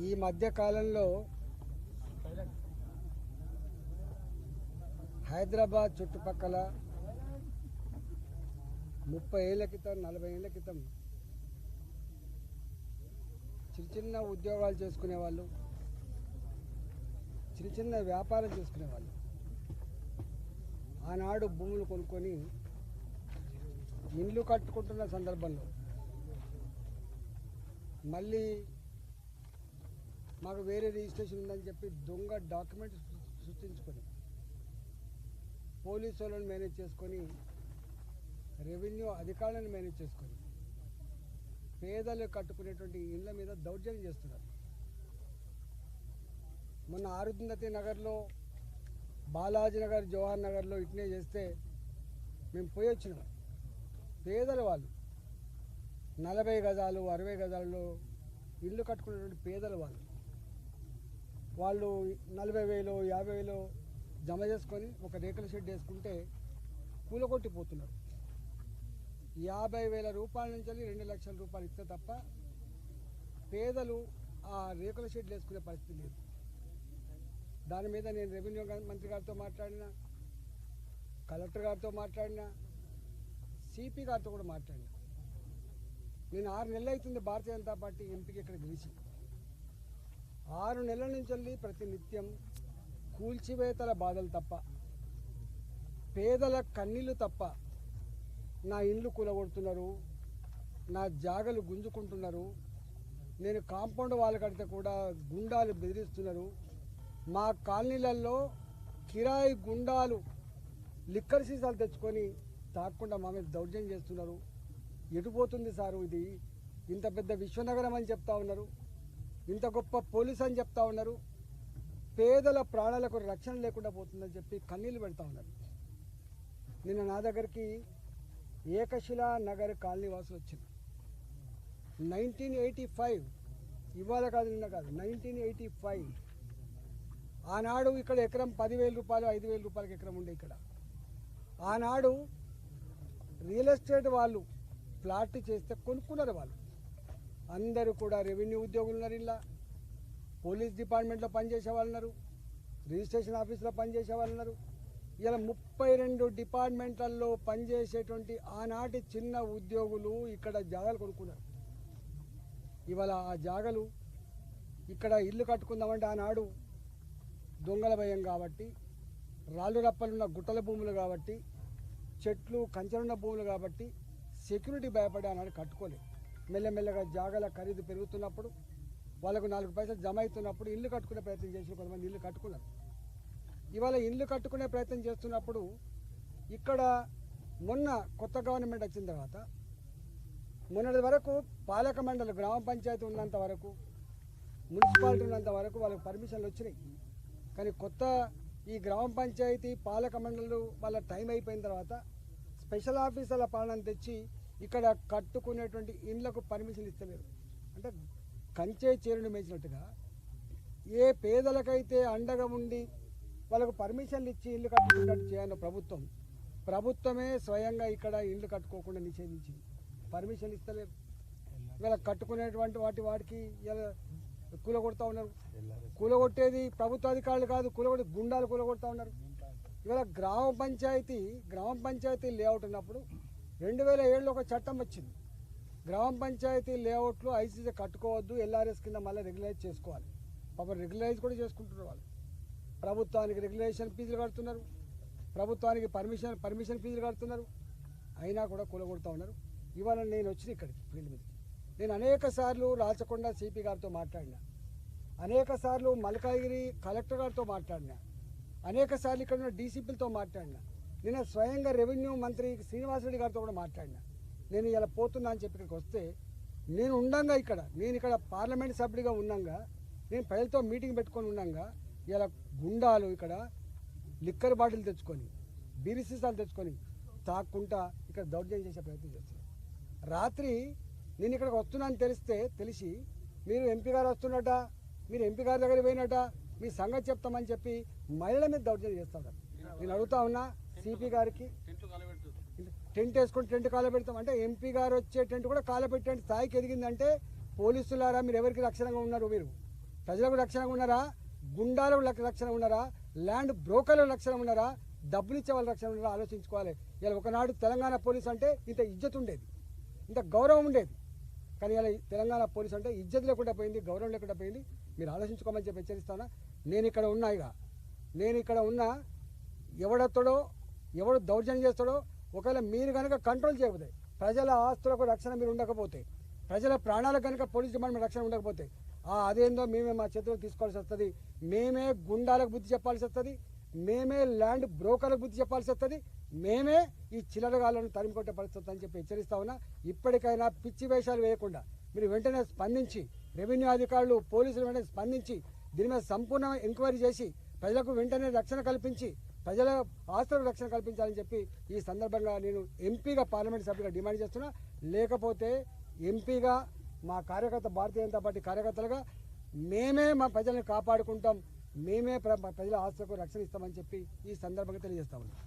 ఈ మధ్య కాలంలో హైదరాబాద్ చుట్టుపక్కల 30 ఏళ్ల క్రితం 40 ఏళ్ల క్రితం చిన్న ఉద్యోగాలు చేసుకునే వాళ్ళు, చిన్న వ్యాపారం చేసుకునే వాళ్ళు ఆనాడు భూములు కొనుక్కొని ఇండ్లు కట్టుకుంటున్న సందర్భంలో మళ్ళీ మాకు వేరే రిజిస్ట్రేషన్ ఉందని చెప్పి దొంగ డాక్యుమెంట్స్ సృష్టించుకొని పోలీసు వాళ్ళని మేనేజ్ చేసుకొని రెవెన్యూ అధికారులను మేనేజ్ చేసుకొని పేదలు కట్టుకునేటువంటి ఇళ్ల మీద దౌర్జన్యం చేస్తున్నారు. మొన్న అరుంధతి నగర్లో, బాలాజీ నగర్, జవహర్ నగర్లో ఇట్నే చేస్తే మేము పోయి వచ్చినాం. పేదల వాళ్ళు 40 గజాలు 60 గజాలలో ఇల్లు కట్టుకునేటువంటి పేదల వాళ్ళు 40,000 50,000 జమ చేసుకొని ఒక రేకుల షెడ్ వేసుకుంటే కూలగొట్టిపోతున్నారు. 50,000 రూపాయల నుంచి 2 లక్షల రూపాయలు ఇస్తే తప్ప పేదలు ఆ రేకుల షెడ్లు వేసుకునే పరిస్థితి లేదు. దాని మీద నేను రెవెన్యూ మంత్రి గారితో మాట్లాడినా, కలెక్టర్ గారితో మాట్లాడినా, సిపి గారితో కూడా మాట్లాడినా. నేను 6 నెలలు అవుతుంది భారతీయ జనతా పార్టీ ఎంపీకి ఇక్కడ గెలిచి. 6 నెలల నుంచి ప్రతి నిత్యం కూల్చివేతల బాధలు తప్ప, పేదల కన్నీళ్ళు తప్ప, నా ఇండ్లు కూలగొడుతున్నారు, నా జాగలు గుంజుకుంటున్నారు, నేను కాంపౌండ్ వాళ్ళు కడితే కూడా గుండాలు బెదిరిస్తున్నారు, మా కాలనీలలో కిరాయి గుండాలు లిక్కర్ సీసాలు తెచ్చుకొని తాకుండా మా మీద దౌర్జన్యం చేస్తున్నారు. ఎటుపోతుంది సారు ఇది? ఇంత పెద్ద విశ్వనగరం అని చెప్తా ఉన్నారు, ఇంత గొప్ప పోలీస్ అని చెప్తా ఉన్నారు, పేదల ప్రాణాలకు రక్షణ లేకుండా పోతుందని చెప్పి కన్నీళ్ళు పెడతా ఉన్నారు. నిన్న నా దగ్గరికి ఏకశిలా నగర్ కాలనీ వాసులు వచ్చింది. 1985, ఇవాళ కాదు నిన్న కాదు, 1985 ఆనాడు ఇక్కడ ఎకరం 10,000 రూపాయలు 5,000 రూపాయలకి ఎకరం ఉండే. ఇక్కడ ఆనాడు రియల్ ఎస్టేట్ వాళ్ళు ప్లాట్ చేస్తే కొనుక్కున్నారు. వాళ్ళు అందరూ కూడా రెవెన్యూ ఉద్యోగులు ఉన్నారు, ఇలా పోలీస్ డిపార్ట్మెంట్లో పనిచేసే వాళ్ళు ఉన్నారు, రిజిస్ట్రేషన్ ఆఫీస్లో పనిచేసే వాళ్ళు ఉన్నారు. ఇలా 32 డిపార్ట్మెంట్లలో పనిచేసేటువంటి ఆనాటి చిన్న ఉద్యోగులు ఇక్కడ జాగాలు కొనుక్కున్నారు. ఇవాళ ఆ జాగాలు ఇక్కడ ఇల్లు కట్టుకుందామంటే ఆనాడు దొంగల భయం కాబట్టి, రాళ్ళు రప్పలున్న గుట్టల భూములు కాబట్టి, చెట్లు కంచెలున్న భూములు కాబట్టి సెక్యూరిటీ భయపడి ఆనాడు కట్టుకోలేదు. మెల్లమెల్లగా జాగాల ఖరీదు పెరుగుతున్నప్పుడు, వాళ్ళకు 4 పైసలు జమ అవుతున్నప్పుడు ఇల్లు కట్టుకునే ప్రయత్నం చేసిన కొంతమంది ఇల్లు కట్టుకున్నారు. ఇవాళ ఇల్లు కట్టుకునే ప్రయత్నం చేస్తున్నప్పుడు ఇక్కడ మొన్న కొత్త గవర్నమెంట్ వచ్చిన తర్వాత మొన్నటి వరకు పాలక మండలి, గ్రామ పంచాయతీ ఉన్నంత వరకు, మున్సిపాలిటీ ఉన్నంత వరకు వాళ్ళకి పర్మిషన్లు వచ్చినాయి. కానీ కొత్త ఈ గ్రామ పంచాయతీ పాలక మండలు వాళ్ళ టైం అయిపోయిన తర్వాత స్పెషల్ ఆఫీసర్ల పాలనను తెచ్చి ఇక్కడ కట్టుకునేటువంటి ఇండ్లకు పర్మిషన్ ఇస్తలేరు. అంటే కంచే చేరుని మేచినట్టుగా ఏ పేదలకైతే అండగా ఉండి వాళ్ళకు పర్మిషన్లు ఇచ్చి ఇల్లు కట్టుకున్నట్టు చేయాలన్న ప్రభుత్వమే స్వయంగా ఇక్కడ ఇల్లు కట్టుకోకుండా నిషేధించింది. పర్మిషన్ ఇస్తలేరు. ఇవాళ కట్టుకునేటువంటి వాటికి ఇలా కూలగొడతా ఉన్నారు. కూలగొట్టేది ప్రభుత్వ అధికారులు కాదు, కూలగొట్టి గుండాలు కూలగొడతా ఉన్నారు. ఇవాళ గ్రామ పంచాయతీ లేఅవుట్ ఉన్నప్పుడు 2007లో ఒక చట్టం వచ్చింది. గ్రామ పంచాయతీ లేఅవుట్లు ఐసీసీ కట్టుకోవద్దు, ఎల్ఆర్ఎస్ కింద మళ్ళీ రెగ్యులైజ్ చేసుకోవాలి. పాపం రెగ్యులైజ్ కూడా చేసుకుంటున్నారు. వాళ్ళు ప్రభుత్వానికి రెగ్యులేషన్ ఫీజులు కడుతున్నారు, ప్రభుత్వానికి పర్మిషన్ ఫీజులు కడుతున్నారు, అయినా కూడా కూలగొడతా ఉన్నారు. ఇవాళ నేను వచ్చిన ఇక్కడికి ఫీల్డ్ మీదకి నేను అనేక సార్లు రాచకొండ సిపి గారితో మాట్లాడినా, అనేక సార్లు మల్కాగిరి కలెక్టర్ గారితో మాట్లాడినా, అనేక సార్లు ఇక్కడ ఉన్న డీసీపీలతో మాట్లాడినా, నిన్న స్వయంగా రెవెన్యూ మంత్రి శ్రీనివాసరెడ్డి గారితో కూడా మాట్లాడినా. నేను ఇలా పోతున్నా అని చెప్పి ఇక్కడికి వస్తే నేను ఇక్కడ పార్లమెంట్ సభ్యుడిగా ఉన్నాగా, నేను ప్రజలతో మీటింగ్ పెట్టుకొని ఉన్నాగా ఇలా గుండాలు ఇక్కడ లిక్కర్ బాటిల్ తెచ్చుకొని, బీరీ సీసాలు తెచ్చుకొని తాక్కుంటా ఇక్కడ దౌర్జన్యం చేసే ప్రయత్నం చేస్తున్నారు. రాత్రి నేను ఇక్కడికి వస్తున్నాను తెలిసి మీరు ఎంపీ గారు వస్తున్నట, మీరు ఎంపీ గారి దగ్గర పోయినట, మీ సంగతి చెప్తామని చెప్పి మహిళల మీద దౌర్జన్యం చేస్తున్నారు. నేను అడుగుతా ఉన్నా సిపి గారికి, టెంట్ వేసుకొని టెంట్ కాలబెడతాం అంటే ఎంపీ గారు వచ్చే టెంట్ కూడా కాలబెట్టే స్థాయికి ఎదిగిందంటే పోలీసులారా మీరు ఎవరికి రక్షణగా ఉన్నారు? ప్రజలకు రక్షణ ఉన్నారా, గుండాలకు రక్షణ ఉన్నారా, ల్యాండ్ బ్రోకర్లకు రక్షణ ఉన్నారా, డబ్బులు ఇచ్చే వాళ్ళ రక్షణ ఉన్నారా ఆలోచించుకోవాలి. ఇలా ఒకనాడు తెలంగాణ పోలీసు అంటే ఇంత ఇజ్జత్ ఉండేది, ఇంత గౌరవం ఉండేది. కానీ ఇలా తెలంగాణ పోలీసు అంటే ఇజ్జత్ లేకుండా పోయింది, గౌరవం లేకుండా పోయింది. మీరు ఆలోచించుకోమని చెప్పి హెచ్చరిస్తానా. నేను ఇక్కడ ఉన్నా, నేను ఇక్కడ ఉన్నా, ఎవడెత్తడో ఎవడు దౌర్జన్యం చేస్తాడో ఒకవేళ మీరు కనుక కంట్రోల్ చేయకపోతే, ప్రజల ఆస్తులకు రక్షణ మీరు ఉండకపోతే, ప్రజల ప్రాణాలకు కనుక పోలీస్ డిపార్ట్మెంట్ రక్షణ ఉండకపోతే అదేందో మేమే మా చేతులకు తీసుకోవాల్సి వస్తుంది. మేమే గుండాలకు బుద్ధి చెప్పాల్సి వస్తుంది, మేమే ల్యాండ్ బ్రోకర్లకు బుద్ధి చెప్పాల్సి వస్తుంది, మేమే ఈ చిల్లరగాళ్ళను తరిమికొట్టే పరిస్థితి అని చెప్పి హెచ్చరిస్తా ఉన్నా. ఇప్పటికైనా పిచ్చి వేషాలు వేయకుండా మీరు వెంటనే స్పందించి, రెవెన్యూ అధికారులు పోలీసులు వెంటనే స్పందించి దీని మీద సంపూర్ణ ఎంక్వైరీ చేసి ప్రజలకు వెంటనే రక్షణ కల్పించి ప్రజల ఆస్తులకు రక్షణ కల్పించాలని చెప్పి ఈ సందర్భంగా నేను ఎంపీగా, పార్లమెంట్ సభ్యుగా డిమాండ్ చేస్తున్నా. లేకపోతే ఎంపీగా మా కార్యకర్త, భారతీయ జనతా పార్టీ కార్యకర్తలుగా మేమే మా ప్రజల్ని కాపాడుకుంటాం, మేమే ప్రజల ఆస్తులకు రక్షణ ఇస్తామని చెప్పి ఈ సందర్భంగా తెలియజేస్తా ఉన్నాం.